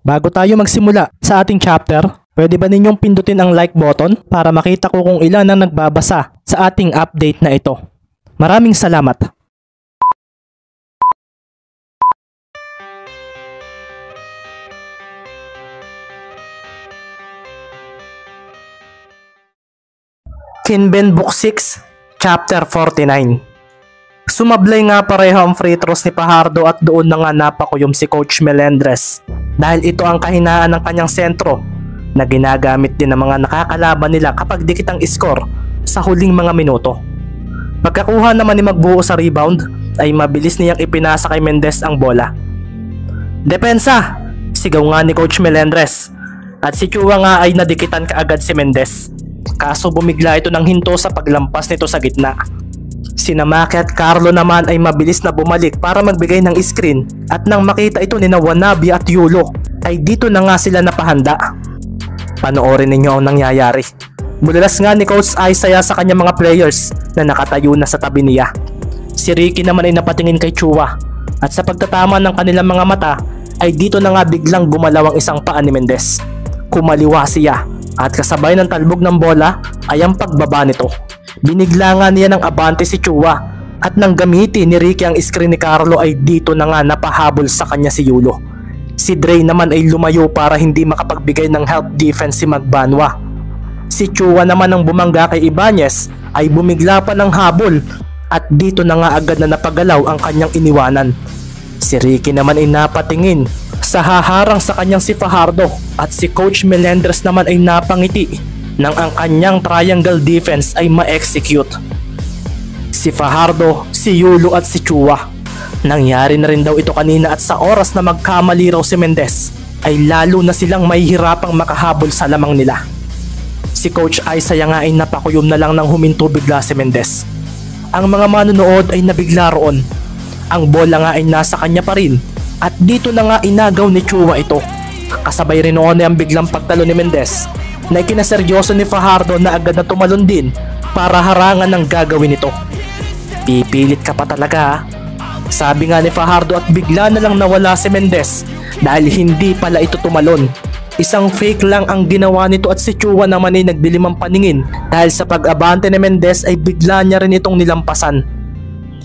Bago tayo magsimula sa ating chapter, pwede ba ninyong pindutin ang like button para makita ko kung ilan ang nagbabasa sa ating update na ito. Maraming salamat! Kinben Book 6, Chapter 49. Sumablay nga pareho ang free throws ni Fajardo at doon na nga napakuyom si Coach Melendres dahil ito ang kahinaan ng kanyang sentro na ginagamit din ng mga nakakalaban nila kapag dikit ang score sa huling mga minuto. Pagkakuha naman ni Magbuo sa rebound ay mabilis niyang ipinasa kay Mendez ang bola. Depensa! Sigaw nga ni Coach Melendres at si Chua nga ay nadikitan kaagad si Mendez. Kaso bumigla ito ng hinto sa paglampas nito sa gitna. Si Namaki at Carlo naman ay mabilis na bumalik para magbigay ng screen at nang makita ito ni Wanabe at Yulo ay dito na nga sila napahanda. Panoorin ninyo ang nangyayari. Bulalas nga ni Coach Isaiah sa kanyang mga players na nakatayo na sa tabi niya. Si Ricky naman ay napatingin kay Chua at sa pagtatama ng kanilang mga mata ay dito na nga biglang gumalaw ang isang paa ni Mendez. Kumaliwa siya at kasabay ng talbog ng bola ay ang pagbaba nito. Binigla nga niya ng abante si Chua at nang gamitin ni Ricky ang screen ni Carlo ay dito na nga napahabol sa kanya si Yulo. Si Dre naman ay lumayo para hindi makapagbigay ng help defense si Magbanwa. Si Chua naman ang bumangga kay Ibanez ay bumigla pa ng habol at dito na nga agad na napagalaw ang kanyang iniwanan. Si Ricky naman ay napatingin sa haharang sa kanyang si Fajardo at si Coach Melendres naman ay napangiti nang ang kanyang triangle defense ay ma-execute. Si Fajardo, si Yulo at si Chua. Nangyari na rin daw ito kanina at sa oras na magkamali raw si Mendez ay lalo na silang mahihirapang makahabol sa lamang nila. Si Coach Isaiah nga ay napakuyom na lang nang huminto bigla si Mendez. Ang mga manonood ay nabigla roon. Ang bola nga ay nasa kanya pa rin at dito na nga inagaw ni Chua ito. Kasabay rin noon ay ang biglang pagtalo ni Mendez na ikinaseryoso ni Fajardo na agad na tumalon din para harangan ang gagawin nito. Pipilit ka pa talaga ha? Sabi nga ni Fajardo at bigla na lang nawala si Mendez dahil hindi pala ito tumalon. Isang fake lang ang ginawa nito at si Chua naman ay nagdilim ang paningin dahil sa pag-abante ni Mendez ay bigla niya rin itong nilampasan.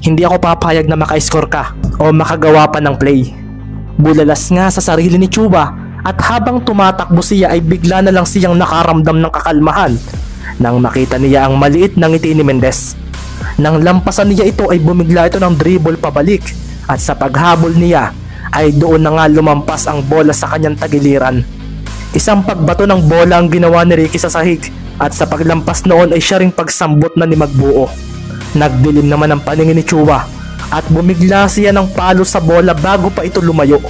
Hindi ako papayag na maka-score ka o makagawa pa ng play. Bulalas nga sa sarili ni Chua at habang tumatakbo siya ay bigla na lang siyang nakaramdam ng kakalmahan nang makita niya ang maliit na ngiti ni Mendez. Nang lampasan niya ito ay bumigla ito ng dribble pabalik at sa paghabol niya ay doon na nga lumampas ang bola sa kanyang tagiliran. Isang pagbato ng bola ang ginawa ni Ricky sa sahig at sa paglampas noon ay siya ring pagsambot na ni Magbuo. Nagdilim naman ang paningin ni Chua at bumigla siya ng palo sa bola bago pa ito lumayo.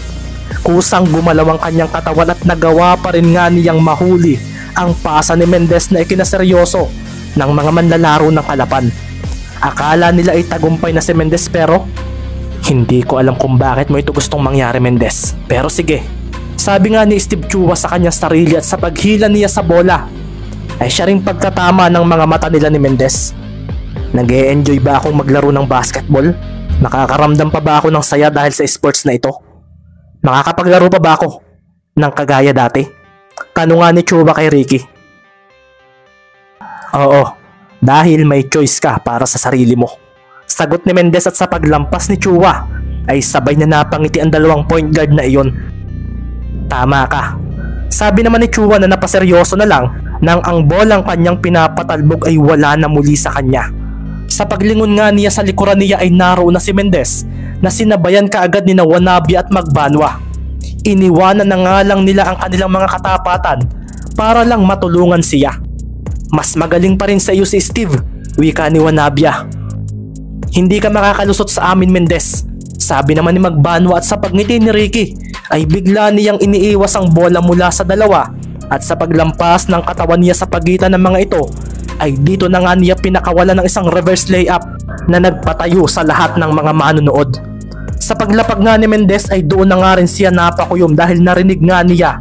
Kusang gumalaw ang kanyang katawan at nagawa pa rin nga niyang mahuli ang pasa ni Mendez na ikinaseryoso ng mga manlalaro ng Kalapan. Akala nila ay tagumpay na si Mendez pero hindi ko alam kung bakit mo ito gustong mangyari, Mendez. Pero sige, sabi nga ni Steve Chua sa kanyang sarili at sa paghila niya sa bola ay siya ring pagkatama ng mga mata nila ni Mendez. Nag-e-enjoy ba akong maglaro ng basketball? Nakakaramdam pa ba ako ng saya dahil sa sports na ito? Makakapaglaro pa ba ako ng kagaya dati? Tanong nga ni Chua kay Ricky. Oo, dahil may choice ka para sa sarili mo. Sagot ni Mendez at sa paglampas ni Chua ay sabay na napangiti ang dalawang point guard na iyon. Tama ka. Sabi naman ni Chua na napaseryoso na lang nang ang bolang kanyang pinapatalbog ay wala na muli sa kanya. Sa paglingon nga niya sa likuran niya ay naroon na si Mendez na sinabayan kaagad ni Wanabe at Magbanwa. Iniwanan na nga lang nila ang kanilang mga katapatan para lang matulungan siya. Mas magaling pa rin sa iyo si Steve, wika ni Wanabe. Hindi ka makakalusot sa amin, Mendez. Sabi naman ni Magbanwa at sa pagngiti ni Ricky ay bigla niyang iniiwas ang bola mula sa dalawa at sa paglampas ng katawan niya sa pagitan ng mga ito ay dito na nga niya pinakawalan ng isang reverse layup na nagpatayo sa lahat ng mga manonood. Sa paglapag nga ni Mendez ay doon na nga rin siya napakuyom dahil narinig nga niya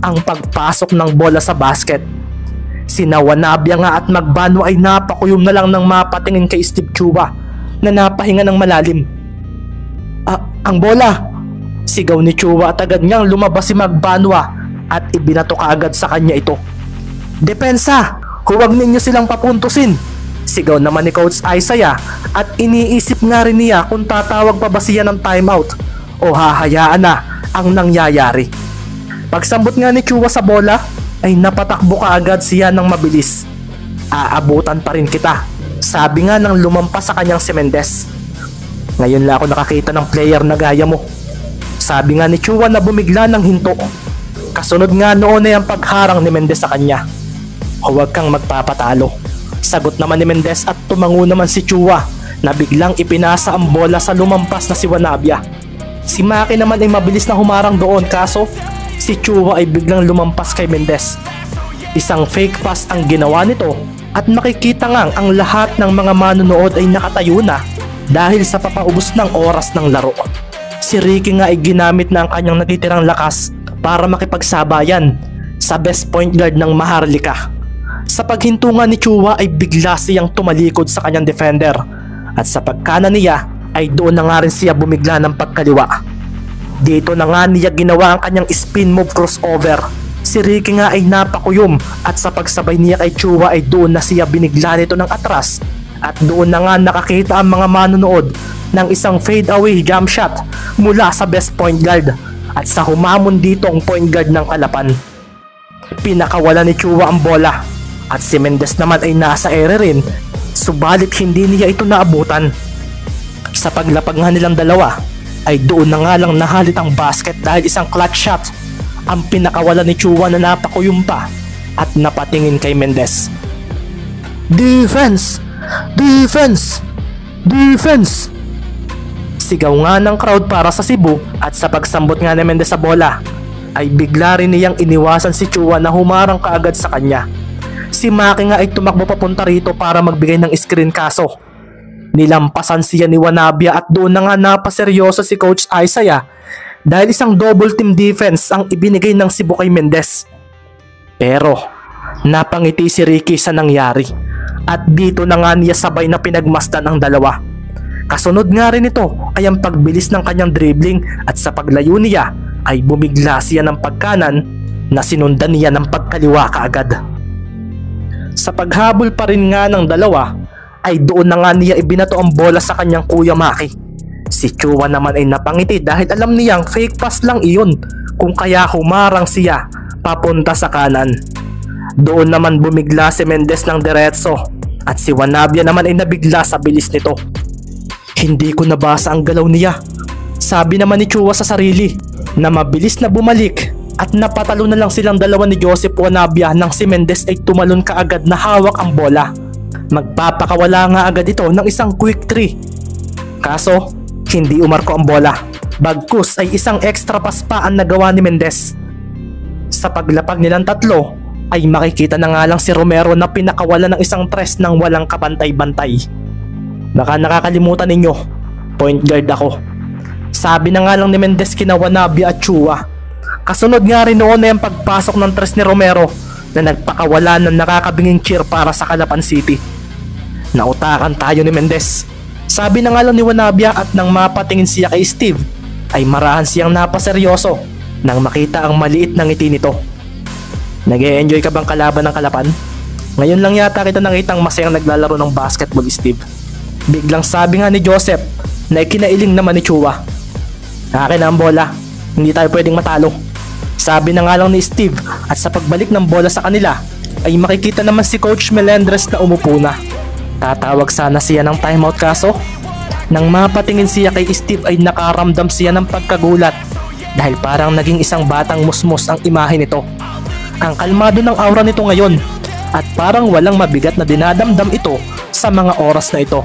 ang pagpasok ng bola sa basket. Sina Wanabe nga at Magbanwa ay napakuyom na lang nang mapatingin kay Steve Chua na napahinga ng malalim. Ang bola! Sigaw ni Chua at agad ngang lumabas si Magbanwa at ibinato kaagad sa kanya ito. Depensa! Huwag ninyo silang papuntusin! Sigaw naman ni Coach Isaiah at iniisip nga rin niya kung tatawag pa ba siya ng timeout o hahayaan na ang nangyayari. Pagsambot nga ni Chua sa bola ay napatakbo kaagad siya ng mabilis. Aabutan pa rin kita, sabi nga nang lumampas sa kanyang si Mendez. Ngayon lang ako nakakita ng player na gaya mo, sabi nga ni Chua na bumigla ng hinto. Kasunod nga noon ay ang pagharang ni Mendez sa kanya. Huwag kang magpapatalo, sagot naman ni Mendez at tumango naman si Chua na biglang ipinasa ang bola sa lumampas na si Wanabia. Si Maki naman ay mabilis na humarang doon kaso si Chua ay biglang lumampas kay Mendez. Isang fake pass ang ginawa nito at makikita ngang ang lahat ng mga manonood ay nakatayo na dahil sa papaubos ng oras ng laro. Si Ricky nga ay ginamit na ang kanyang natitirang lakas para makipagsabayan sa best point guard ng Maharlika. Sa paghinto nga ni Chua ay bigla siyang tumalikod sa kanyang defender at sa pagkanan niya ay doon na nga rin siya bumigla ng pagkaliwa. Dito na nga niya ginawa ang kanyang spin move crossover. Si Ricky nga ay napakuyom at sa pagsabay niya kay Chua ay doon na siya binigla nito ng atras at doon na nga nakakita ang mga manonood ng isang fade away jump shot mula sa best point guard at sa humamon dito ang point guard ng Kalapan. Pinakawala ni Chua ang bola at si Mendez naman ay nasa ere rin, subalit hindi niya ito naabutan. Sa paglapag nga nilang dalawa ay doon na nga lang nahalit ang basket dahil isang clutch shot ang pinakawala ni Chua na napakuyom pa at napatingin kay Mendez. Defense! Defense! Defense! Sigaw nga ng crowd para sa Cebu at sa pagsambot nga ni Mendez sa bola ay bigla rin niyang iniwasan si Chua na humarang kaagad sa kanya. Si Maki nga ay tumakbo papunta rito para magbigay ng screen kaso nilampasan siya ni Wanabia at doon na nga napaseryoso si Coach Isaiah dahil isang double team defense ang ibinigay ng Cebu kay Mendez. Pero napangiti si Ricky sa nangyari at dito na nga niya sabay na pinagmasdan ang dalawa. Kasunod nga rin ito ay ang pagbilis ng kanyang dribbling at sa paglayo niya ay bumigla siya ng pagkanan na sinundan niya ng pagkaliwa kaagad. Sa paghabol pa rin nga ng dalawa ay doon na nga niya ibinato ang bola sa kanyang kuya Maki. Si Chua naman ay napangiti dahil alam niyang fake pass lang iyon kung kaya humarang siya papunta sa kanan. Doon naman bumigla si Mendez ng diretso at si Wanabia naman ay nabigla sa bilis nito. Hindi ko nabasa ang galaw niya, sabi naman ni Chua sa sarili na mabilis na bumalik at napatalo na lang silang dalawa ni Joseph Wanabia nang si Mendez ay tumalon kaagad na hawak ang bola. Magpapakawala nga agad ito ng isang quick 3. Kaso hindi umarko ang bola, bagkus ay isang extra pass pa ang nagawa ni Mendez. Sa paglapag nilang tatlo ay makikita na nga lang si Romero na pinakawala ng isang tres ng walang kapantay-bantay. Baka nakakalimutan ninyo, point guard ako, sabi na nga lang ni Mendez kina Wanabia at Chua. Kasunod nga rin noon ay ang pagpasok ng tres ni Romero na nagpakawala ng nakakabinging cheer para sa Calapan City. Nautakan tayo ni Mendez, sabi na nga lang ni Wanabia at nang mapatingin siya kay Steve ay marahan siyang napaseryoso nang makita ang maliit na ngiti nito. Nag-e-enjoy ka bang kalaban ng Kalapan? Ngayon lang yata kita nakitang masayang naglalaro ng basketball, Steve. Biglang sabi nga ni Joseph na ikinailing naman ni Chua. Akin na ang bola, hindi tayo pwedeng matalo, sabi na nga lang ni Steve at sa pagbalik ng bola sa kanila ay makikita naman si Coach Melendres na umupo na. Tatawag sana siya ng timeout kaso nang mapatingin siya kay Steve ay nakaramdam siya ng pagkagulat dahil parang naging isang batang musmos ang imahe nito. Ang kalmado ng aura nito ngayon at parang walang mabigat na dinadamdam ito sa mga oras na ito.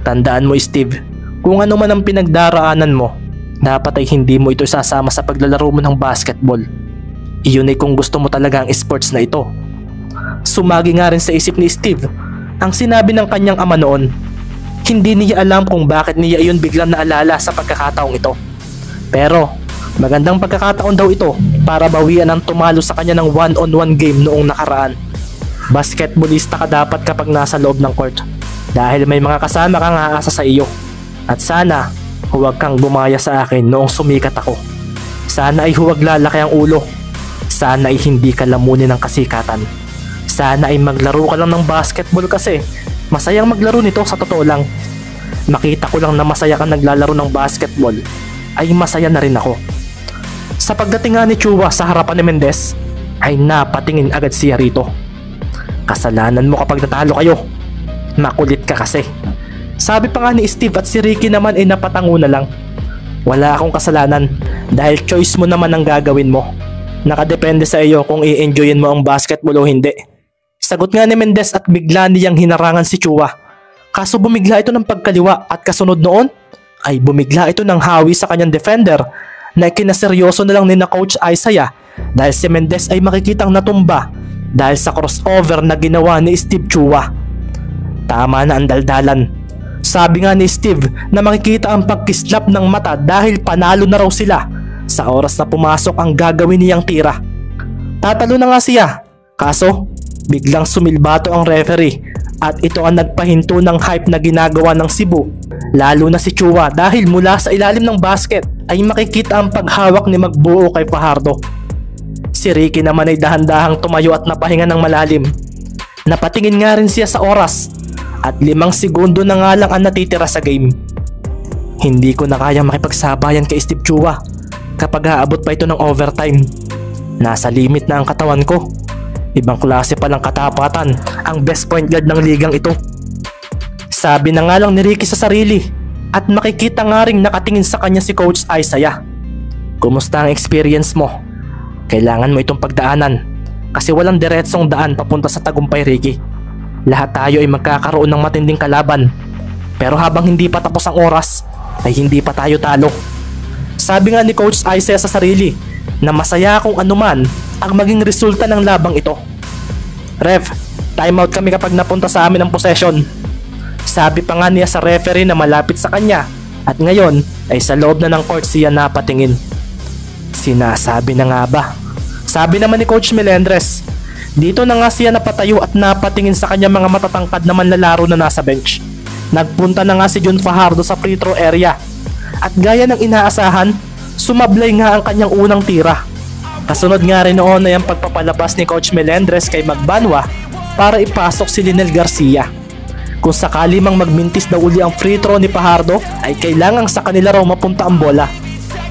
Tandaan mo, Steve, kung ano man ang pinagdaraanan mo, dapat ay hindi mo ito sasama sa paglalaro mo ng basketball. Iyon ay kung gusto mo talaga ang sports na ito. Sumagi nga rin sa isip ni Steve ang sinabi ng kanyang ama noon. Hindi niya alam kung bakit niya iyon biglang naalala sa pagkakataong ito. Pero magandang pagkakataon daw ito para bawian ang tumalo sa kanya ng one-on-one game noong nakaraan. Basketballista ka dapat kapag nasa loob ng court dahil may mga kasama kang aasa sa iyo. At sana Huwag kang gumaya sa akin noong sumikat ako. Sana ay huwag lalaki ang ulo. Sana ay hindi ka lamunin ng kasikatan. Sana ay maglaro ka lang ng basketball kasi masayang maglaro nito sa totoo lang. Makita ko lang na masaya kang naglalaro ng basketball ay masaya na rin ako. Sa pagdating nga ni Chua sa harapan ni Mendez ay napatingin agad siya rito. Kasalanan mo kapag natalo kayo. Makulit ka kasi. Sabi pa nga ni Steve at si Ricky naman ay napatango na lang. Wala akong kasalanan dahil choice mo naman ang gagawin mo. Nakadepende sa iyo kung i-enjoyin mo ang basketball o hindi. Sagot nga ni Mendez at bigla niyang hinarangan si Chua. Kaso bumigla ito ng pagkaliwa at kasunod noon ay bumigla ito ng hawi sa kanyang defender na kinaseryoso na lang ni na Coach Isaiah dahil si Mendez ay makikitang natumba dahil sa crossover na ginawa ni Steve Chua. Tama na ang daldalan. Sabi nga ni Steve na makikita ang pagkislap ng mata dahil panalo na raw sila sa oras na pumasok ang gagawin niyang tira. Tatalo na nga siya, kaso biglang sumilbato ang referee at ito ang nagpahinto ng hype na ginagawa ng Cebu, lalo na si Chua dahil mula sa ilalim ng basket ay makikita ang paghawak ni Magbuo kay Fajardo. Si Ricky naman ay dahan-dahang tumayo at napahinga ng malalim. Napatingin nga rin siya sa oras at 5 segundo na nga lang ang natitira sa game. Hindi ko na kaya makipagsabayan kay Steve Chua kapag aabot pa ito ng overtime. Nasa limit na ang katawan ko. Ibang klase palang katapatan ang best point guard ng ligang ito. Sabi na nga lang ni Ricky sa sarili at makikita nga ring nakatingin sa kanya si Coach Isaiah. Kumusta ang experience mo? Kailangan mo itong pagdaanan kasi walang diretsong daan papunta sa tagumpay, Ricky. Lahat tayo ay magkakaroon ng matinding kalaban. Pero habang hindi pa tapos ang oras, ay hindi pa tayo talo. Sabi nga ni Coach Isaiah sa sarili na masaya kung anuman ang maging resulta ng labang ito. Ref, timeout kami kapag napunta sa amin ang possession. Sabi pa nga niya sa referee na malapit sa kanya at ngayon ay sa loob na ng court siya napatingin. Sinasabi na nga ba? Sabi naman ni Coach Melendres. Dito na nga siya napatayo at napatingin sa kanya mga matatangkad na manlalaro na nasa bench. Nagpunta na nga si Jun Fajardo sa free throw area. At gaya ng inaasahan, sumablay nga ang kanyang unang tira. Kasunod nga rin noon ay ang pagpapalabas ni Coach Melendres kay Magbanwa para ipasok si Lionel Garcia. Kung sakali mang magmintis na uli ang free throw ni Fajardo ay kailangang sa kanila raw mapunta ang bola.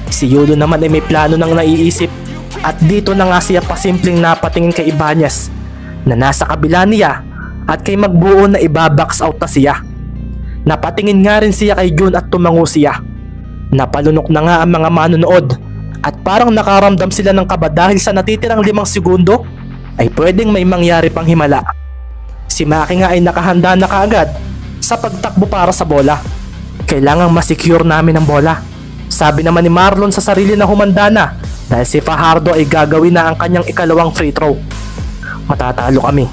Si Yulo naman ay may plano nang naiisip. At dito na nga siya pasimpleng napatingin kay Ibanez na nasa kabila niya at kay Magbuo na ibabox out na siya. Napatingin nga rin siya kay Jun at tumango siya. Napalunok na nga ang mga manonood at parang nakaramdam sila ng kaba dahil sa natitirang 5 segundo ay pwedeng may mangyari pang himala. Si Maki nga ay nakahanda na kaagad sa pagtakbo para sa bola. Kailangang masecure namin ang bola. Sabi naman ni Marlon sa sarili na humanda na dahil si Fajardo ay gagawin na ang kanyang ikalawang free throw. Matatalo kami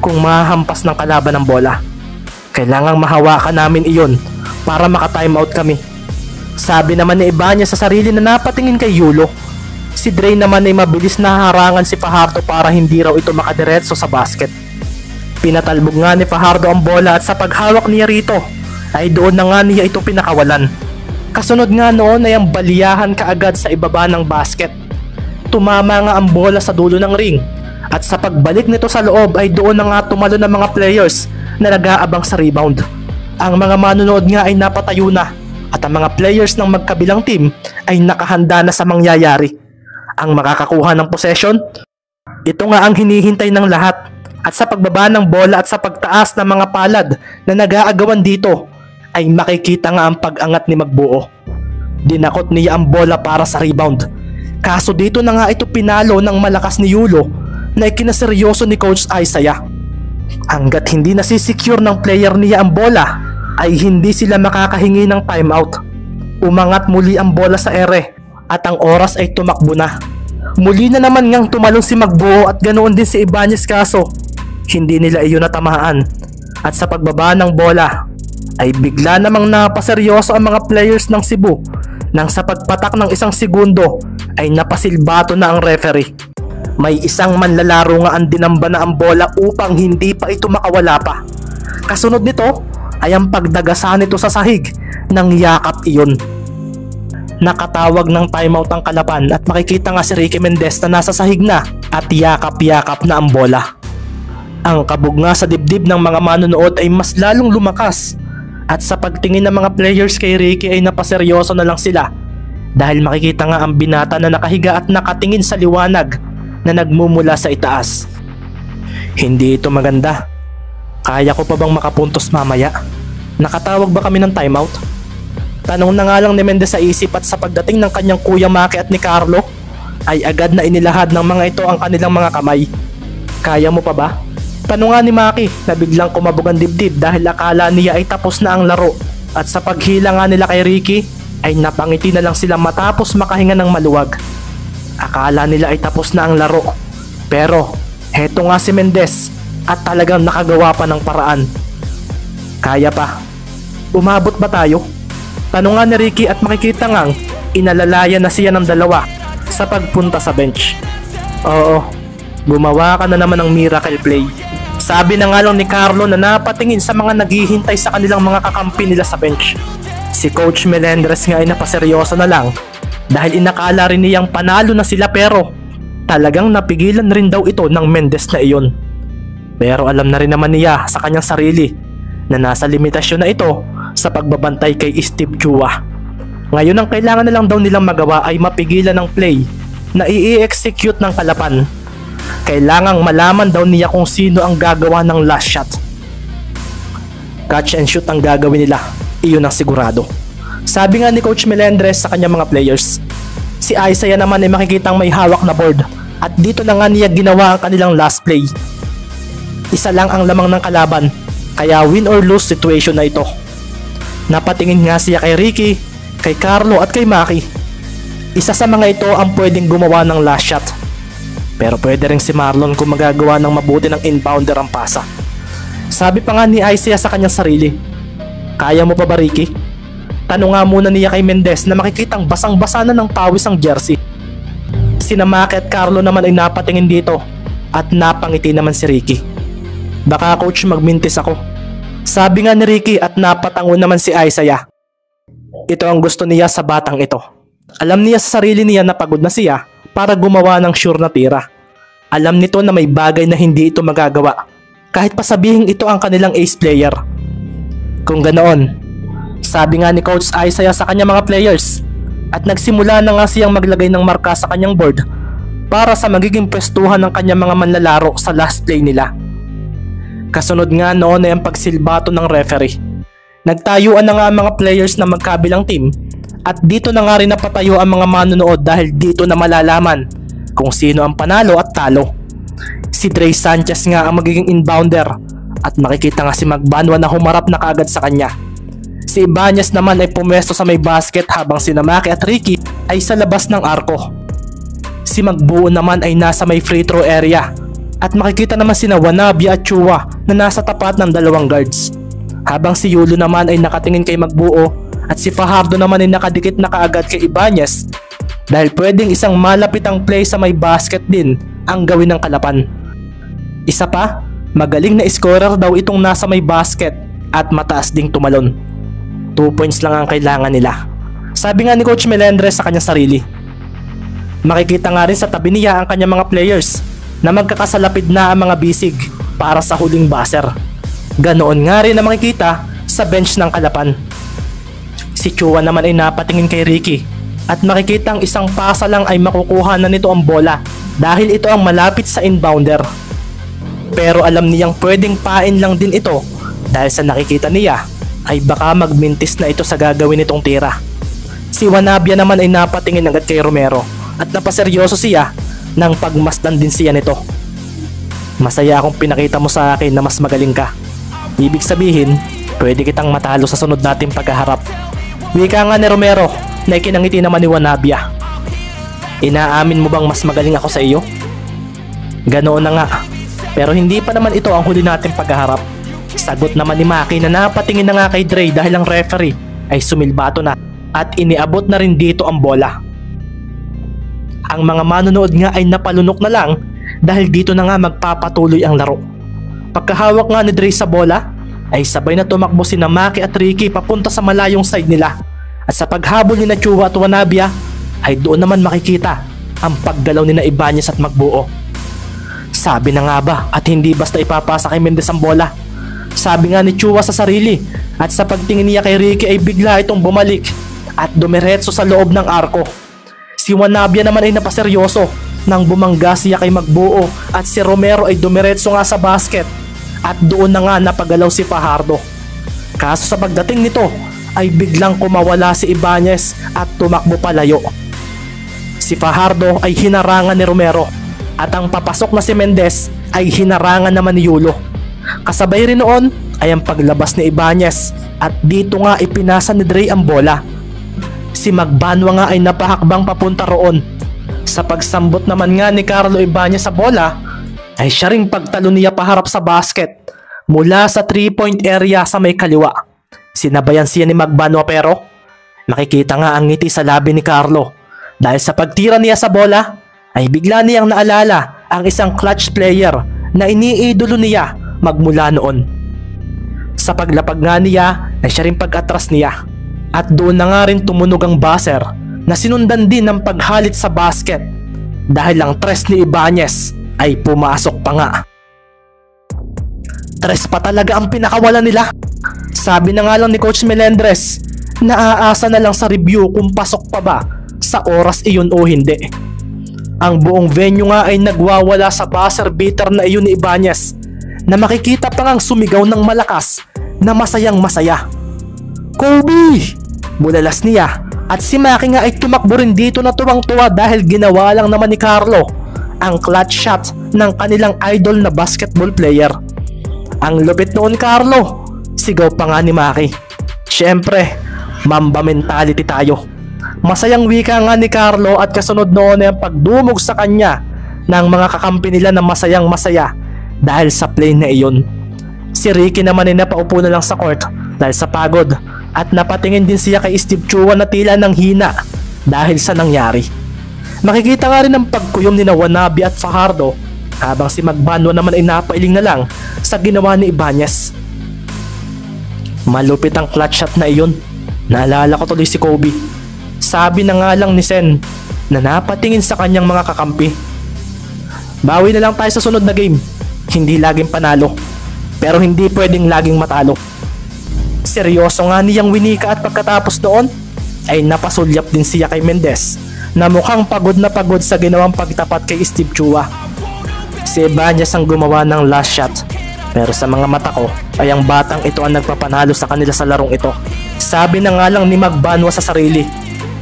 kung mahahampas ng kalaban ng bola. Kailangang mahawakan namin iyon para maka-timeout kami. Sabi naman ni Ibanez sa sarili na napatingin kay Yulo. Si Dre naman ay mabilis na harangan si Fajardo para hindi raw ito makadiretso sa basket. Pinatalbog nga ni Fajardo ang bola at sa paghawak niya rito ay doon na nga niya ito pinakawalan. Kasunod nga noon ay ang baliyahan kaagad sa ibaba ng basket. Tumama nga ang bola sa dulo ng ring at sa pagbalik nito sa loob ay doon na nga tumalo ng mga players na nag-aabang sa rebound. Ang mga manonood nga ay napatayo na at ang mga players ng magkabilang team ay nakahanda na sa mangyayari. Ang makakakuha ng possession, ito nga ang hinihintay ng lahat. At sa pagbaba ng bola at sa pagtaas ng mga palad na nag-aagawan dito ay makikita nga ang pag-angat ni Magbuo. Dinakot niya ang bola para sa rebound. Kaso dito na nga ito pinalo ng malakas ni Yulo na ikinaseryoso ni Coach Isaiah. Hanggat hindi nasisecure ng player niya ang bola ay hindi sila makakahingi ng timeout. Umangat muli ang bola sa ere at ang oras ay tumakbo na. Muli na naman ngang tumalon si Magbuo at ganoon din si Ibanez kaso hindi nila iyon natamaan. At sa pagbaba ng bola ay bigla namang napaseryoso ang mga players ng Cebu nang sa pagpatak ng 1 segundo ay napasilbato na ang referee. May isang manlalaro nga ang dinamba na ang bola upang hindi pa ito makawala pa. Kasunod nito ay ang pagdagasa nito sa sahig ng yakap iyon. Nakatawag ng timeout ang kalaban at makikita nga si Ricky Mendez na nasa sahig na at yakap-yakap na ang bola. Ang kabog nga sa dibdib ng mga manonood ay mas lalong lumakas at sa pagtingin ng mga players kay Ricky ay napaseryoso na lang sila dahil makikita nga ang binata na nakahiga at nakatingin sa liwanag na nagmumula sa itaas. Hindi ito maganda. Kaya ko pa bang makapuntos mamaya? Nakatawag ba kami ng timeout? Tanong na nga lang ni Mendez sa isip at sa pagdating ng kanyang kuya Maki at ni Carlo ay agad na inilahad ng mga ito ang kanilang mga kamay. Kaya mo pa ba? Tanong nga ni Maki na biglang kumabog ang dibdib dahil akala niya ay tapos na ang laro at sa paghila nga nila kay Ricky ay napangiti na lang sila matapos makahinga ng maluwag. Akala nila ay tapos na ang laro pero heto nga si Mendez at talagang nakagawa pa ng paraan. Kaya pa. Umabot ba tayo? Tanong nga ni Ricky at makikita ngang inalalaya na siya ng dalawa sa pagpunta sa bench. Oo, gumawa ka na naman ng miracle play. Sabi na nga lang ni Carlo na napatingin sa mga naghihintay sa kanilang mga kakampi nila sa bench. Si Coach Melendres nga ay napaseryoso na lang dahil inakala rin niyang panalo na sila pero talagang napigilan rin daw ito ng Mendez na iyon. Pero alam na rin naman niya sa kanyang sarili na nasa limitasyon na ito sa pagbabantay kay Steve Chua. Ngayon ang kailangan na lang daw nilang magawa ay mapigilan ng play na i-execute ng kalaban. Kailangang malaman daw niya kung sino ang gagawa ng last shot. Catch and shoot ang gagawin nila, iyon ang sigurado. Sabi nga ni Coach Melendres sa kanyang mga players. Si Isaiah naman ay makikitang may hawak na board at dito na nga niya ginawa ang kanilang last play. Isa lang ang lamang ng kalaban kaya win or lose situation na ito. Napatingin nga siya kay Ricky, kay Carlo at kay Maki. Isa sa mga ito ang pwedeng gumawa ng last shot. Pero pwede rin si Marlon kung magagawa ng mabuti ng inbounder ang pasa. Sabi pa nga ni Isaiah sa kanyang sarili, kaya mo pa ba Ricky? Tanong nga muna niya kay Mendez na makikitang basang-basa na ng pawis ang jersey. Sina Maki at Carlo naman ay napatingin dito at napangiti naman si Ricky. Baka coach magmintis ako. Sabi nga ni Ricky at napatango naman si Isaiah. Ito ang gusto niya sa batang ito. Alam niya sa sarili niya na pagod na siya para gumawa ng sure na tira. Alam nito na may bagay na hindi ito magagawa kahit pa sabihin ito ang kanilang ace player. Kung ganoon, sabi nga ni Coach Isaiah sa kanyang mga players at nagsimula na nga siyang maglagay ng marka sa kanyang board para sa magiging pwestuhan ng kanyang mga manlalaro sa last play nila. Kasunod nga noon ay ang pagsilbato ng referee. Nagtayuan na nga ang mga players na magkabilang team at dito na nga rin napatayo ang mga manonood dahil dito na malalaman kung sino ang panalo at talo. Si Dre Sanchez nga ang magiging inbounder at makikita nga si Magbanwa na humarap na kaagad sa kanya. Si Ibanez naman ay pumesto sa may basket habang si Maki at Ricky ay sa labas ng arko. Si Magbuo naman ay nasa may free throw area at makikita naman sina Wanabe at Chua na nasa tapat ng dalawang guards. Habang si Yulo naman ay nakatingin kay Magbuo at si Fajardo naman ay nakadikit na kaagad kay Ibanez dahil pwedeng isang malapitang play sa may basket din ang gawin ng kalaban. Isa pa, magaling na scorer daw itong nasa may basket at mataas ding tumalon. 2 points lang ang kailangan nila. Sabi nga ni Coach Melendres sa kanyang sarili. Makikita nga rin sa tabi niya ang kanyang mga players na magkakasalapid na ang mga bisig para sa huling buzzer. Ganoon nga rin na makikita sa bench ng kalaban. Si Chua naman ay napatingin kay Ricky at makikita ang isang pasa lang ay makukuha na nito ang bola dahil ito ang malapit sa inbounder. Pero alam niyang pwedeng pain lang din ito dahil sa nakikita niya ay baka magmintis na ito sa gagawin nitong tira. Si Wanabia naman ay napatingin agad kay Romero at napaseryoso siya nang pagmasdan din siya nito. Masaya akong pinakita mo sa akin na mas magaling ka. Ibig sabihin, pwede kitang matalo sa sunod nating paghaharap. Wika nga ni Romero na ikinangiti naman ni Wanabia. Inaamin mo bang mas magaling ako sa iyo? Ganoon na nga, pero hindi pa naman ito ang huli nating paghaharap. Sagot naman ni Maki na napatingin na nga kay Dre dahil ang referee ay sumilbato na at iniabot na rin dito ang bola. Ang mga manonood nga ay napalunok na lang dahil dito na nga magpapatuloy ang laro. Pagkahawak nga ni Dre sa bola ay sabay na tumakbo si Maki at Ricky papunta sa malayong side nila At sa paghabol ni na Chua at Wanabia ay doon naman makikita ang paggalaw ni na Ibanez at Magbuo. Sabi na nga ba at hindi basta ipapasa kay Mendez ang bola. Sabi nga ni Chua sa sarili at sa pagtingin niya kay Ricky ay bigla itong bumalik at dumiretso sa loob ng arko. Si Wanabia naman ay napaseryoso nang bumangga siya kay Magbuo at si Romero ay dumiretso nga sa basket at doon na nga napagalaw si Fajardo. Kaso sa pagdating nito ay biglang kumawala si Ibanez at tumakbo palayo. Si Fajardo ay hinarangan ni Romero at ang papasok na si Mendez ay hinarangan naman ni Yulo. Kasabay rin noon ay ang paglabas ni Ibanez at dito nga ipinasa ni Dre ang bola. Si Magbanwa nga ay napahakbang papunta roon. Sa pagsambot naman nga ni Carlo Ibanez sa bola ay siya ring pagtalo niya paharap sa basket mula sa 3-point area sa may kaliwa. Sinabayan siya ni Magbanwa pero makikita nga ang ngiti sa labi ni Carlo dahil sa pagtira niya sa bola ay bigla niyang naalala ang isang clutch player na iniidolo niya magmula noon. Sa paglapag nga niya ay siya rin pag-atras niya at doon na nga rin tumunog ang buzzer na sinundan din ng paghalit sa basket dahil ang tres ni Ibanez ay pumasok pa nga. Tres pa talaga ang pinakawala nila. Sabi na nga lang ni Coach Melendres na aasa na lang sa review kung pasok pa ba sa oras iyon o hindi. Ang buong venue nga ay nagwawala sa buzzer beater na iyon ni Ibanez na makikita pa ngang sumigaw ng malakas na masayang masaya. Kobe! Bulalas niya at si Maki nga ay tumakbo rin dito na tuwang-tuwa dahil ginawa lang naman ni Carlo ang clutch shot ng kanilang idol na basketball player. Ang lupit noon, Carlo! Sigaw pa nga ni Maki. Siyempre, Mamba mentality tayo. Masayang wika nga ni Carlo at kasunod noon ay ang pagdumog sa kanya ng mga kakampi nila na masayang masaya dahil sa play na iyon. Si Ricky naman ay napaupo na lang sa court dahil sa pagod at napatingin din siya kay Steve Chua na tila nang hina dahil sa nangyari. Makikita nga rin ang pagkuyom ni Wanabia at Fajardo habang si Magbanwa naman ay napailing na lang sa ginawa ni Ibanez. Malupit ang clutch shot na iyon. Naalala ko tuloy si Kobe. Sabi na nga lang ni Sen na napatingin sa kanyang mga kakampi. Bawi na lang tayo sa sunod na game. Hindi laging panalo, pero hindi pwedeng laging matalo. Seryoso nga niyang winika at pagkatapos noon ay napasulyap din siya kay Mendez na mukhang pagod na pagod sa ginawang pagtapat kay Steve Chua. Si Ibanez ang gumawa ng last shot, pero sa mga mata ko ay ang batang ito ang nagpapanalo sa kanila sa larong ito. Sabi na nga lang ni Magbanwa sa sarili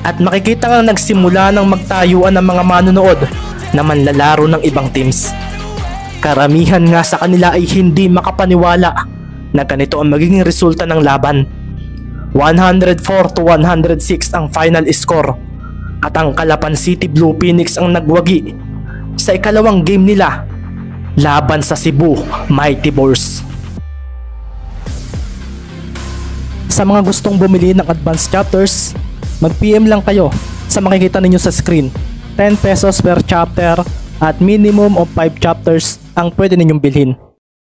at makikita nga nagsimula ng magtayuan ng mga manonood na manlalaro ng ibang teams. Karamihan nga sa kanila ay hindi makapaniwala na ganito ang magiging resulta ng laban. 104-106 ang final score at ang Calapan City Blue Phoenix ang nagwagi sa ikalawang game nila laban sa Cebu Mighty Boars. Sa mga gustong bumili ng advanced chapters, mag-PM lang kayo sa makikita ninyo sa screen. 10 pesos per chapter at minimum of 5 chapters ang pwede ninyong bilhin.